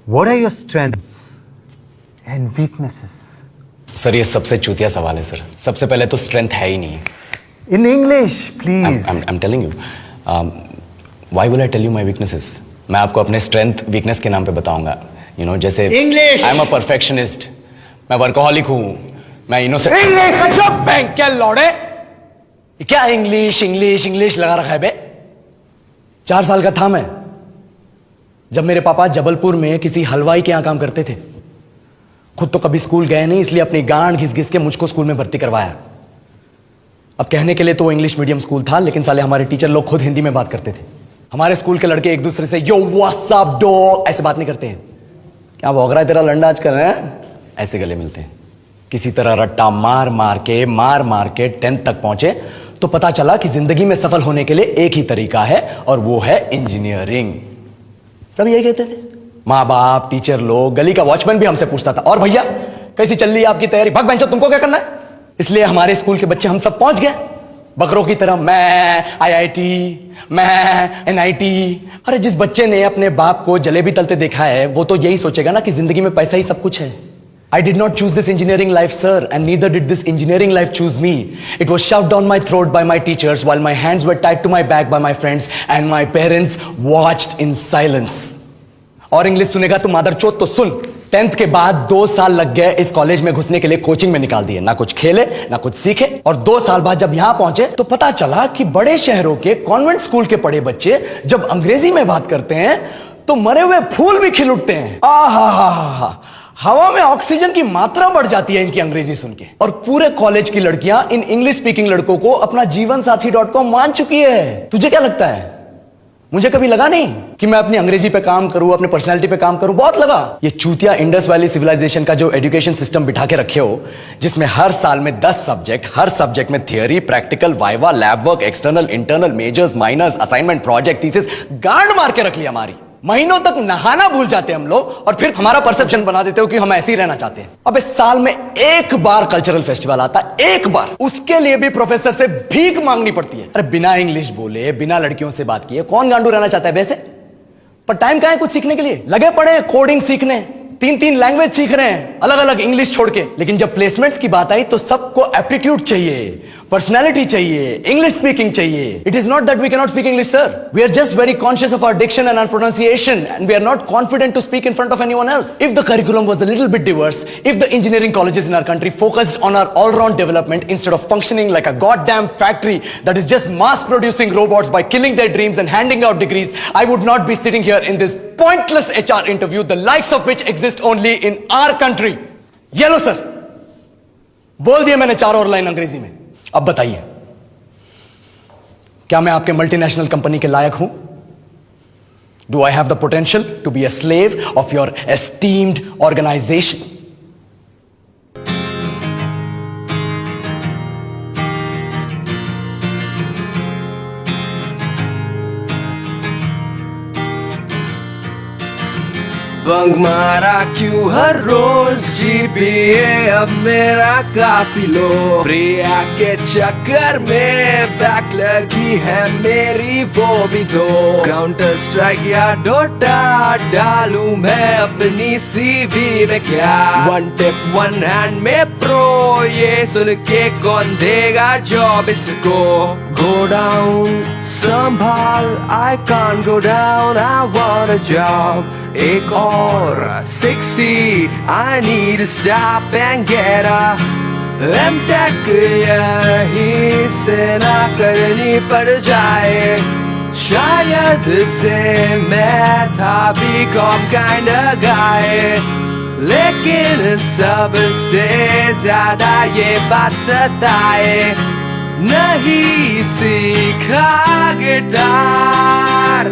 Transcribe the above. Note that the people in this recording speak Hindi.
What are your strengths and weaknesses? Sir ये सबसे चूतिया सवाल है सर। सबसे पहले तो स्ट्रेंथ है ही नहीं। In English, please. I'm telling you. Why will I tell you my weaknesses? मैं आपको अपने स्ट्रेंथ वीकनेस के नाम पे बताऊंगा। जैसे English. I'm a perfectionist. मैं वर्कोहॉलिक हूँ। मैं इनोसेंट। English. अच्छा बैंक क्या लौड़े? क्या इंग्लिश इंग्लिश इंग्लिश लगा रखा है बे? 4 साल का था मैं जब मेरे पापा जबलपुर में किसी हलवाई के यहां काम करते थे। खुद तो कभी स्कूल गए नहीं, इसलिए अपनी गांड घिस घिस के मुझको स्कूल में भर्ती करवाया। अब कहने के लिए तो इंग्लिश मीडियम स्कूल था, लेकिन साले हमारे टीचर लोग खुद हिंदी में बात करते थे। हमारे स्कूल के लड़के एक दूसरे से यो व्हाट्स अप डॉग ऐसे बात नहीं करते हैं। क्या भौंक रहा है तेरा लंडा आजकल है? ऐसे गले मिलते हैं। किसी तरह रट्टा मार मार के 10th तक पहुंचे तो पता चला कि जिंदगी में सफल होने के लिए एक ही तरीका है, और वो है इंजीनियरिंग। सब यही कहते थे। माँ बाप, टीचर लोग, गली का वॉचमैन भी हमसे पूछता था, और भैया कैसी चल रही है आपकी तैयारी? भाग बेंचो, तुमको क्या करना है? इसलिए हमारे स्कूल के बच्चे हम सब पहुंच गए बकरों की तरह। मैं IIT, मैं NIT। अरे जिस बच्चे ने अपने बाप को जलेबी तलते देखा है वो तो यही सोचेगा ना कि जिंदगी में पैसा ही सब कुछ है। I did not choose this engineering life, sir, and neither did this engineering life choose me. It was shoved down my throat by my teachers while my hands were tied to my back by my friends and my parents watched in silence. और इंग्लिश सुनेगा तो मादरचोद तो सुन। 10th के बाद 2 साल लग गए इस कॉलेज में घुसने के लिए, कोचिंग में निकाल दिए। ना कुछ खेले ना कुछ सीखे, और 2 साल बाद जब यहां पहुंचे तो पता चला कि बड़े शहरों के कॉन्वेंट स्कूल के पढ़े बच्चे जब अंग्रेजी में बात करते हैं तो मरे हुए फूल भी खिल उठते हैं। आहा, हवा में ऑक्सीजन की मात्रा बढ़ जाती है इनकी अंग्रेजी सुन के। और पूरे कॉलेज की लड़कियां इन इंग्लिश स्पीकिंग लड़कों को अपना जीवनसाथी.com मान चुकी है। तुझे क्या लगता है? मुझे कभी लगा नहीं कि मैं अपनी अंग्रेजी पे काम करूं, अपने पर्सनालिटी पे काम करूं। बहुत लगा। ये चूतिया इंडस वैली सिविलाइजेशन का जो एजुकेशन सिस्टम बिठा के रखे हो, जिसमें हर साल में 10 सब्जेक्ट, हर सब्जेक्ट में theory, practical, viva, lab work, external, internal, majors, minors, assignment, project, thesis, गांड मार के रख लिया हमारी। महीनों तक नहाना भूल जाते हम लोग, और फिर हमारा परसेप्शन बना देते हो कि हम ऐसे ही रहना चाहते हैं। अब इस साल में एक बार कल्चरल फेस्टिवल आता है, एक बार। उसके लिए भी प्रोफेसर से भीख मांगनी पड़ती है। अरे बिना इंग्लिश बोले, बिना लड़कियों से बात किए कौन गांडू रहना चाहता है वैसे? पर टाइम कहां है कुछ सीखने के लिए? लगे पड़े हैं कोडिंग सीखने, 3 लैंग्वेज सीख रहे हैं अलग अलग इंग्लिश छोड़ के। लेकिन जब प्लेसमेंट्स की बात आई तो सबको एप्टीट्यूड चाहिए, पर्सनैलिटी चाहिए, इंग्लिश स्पीकिंग चाहिए। It is not that we can not speak English, sir. We are just very conscious of our diction and our pronunciation, and we are not confident to speak in front of anyone else. If the curriculum was a little bit diverse, if the engineering colleges in our country focused on our all round development instead of functioning like a goddamn factory that is just mass producing robots by killing their dreams and handing out degrees, I would not be sitting here in this pointless HR interview, the likes of which exist only in our country. ये लो सर, बोल दिया मैंने 4 और लाइन अंग्रेजी में। अब बताइए, क्या मैं आपके मल्टीनेशनल कंपनी के लायक हूं? Do I have the potential to be a slave of your esteemed organization? Bunk मारा क्यों हर रोज GPA अब मेरा काफी लो। प्रिया के चक्कर में बैक लगी है मेरी वो भी दो। काउंटर स्ट्राइक या डोटा डालूं मैं अपनी CV में क्या? वन टिप वन हैंड में प्रो, ये सुन के कौन देगा जॉब इसको? गो डाउन संभाल, I can't go down, I want a job. एक और 60, I need to stop and get a M.Tech यहीं से ना करनी पड़ जाए। शायद से मैं था B.Com kind of guy, लेकिन सबसे ज्यादा ये बात सताए, नहीं सीखा गिटार।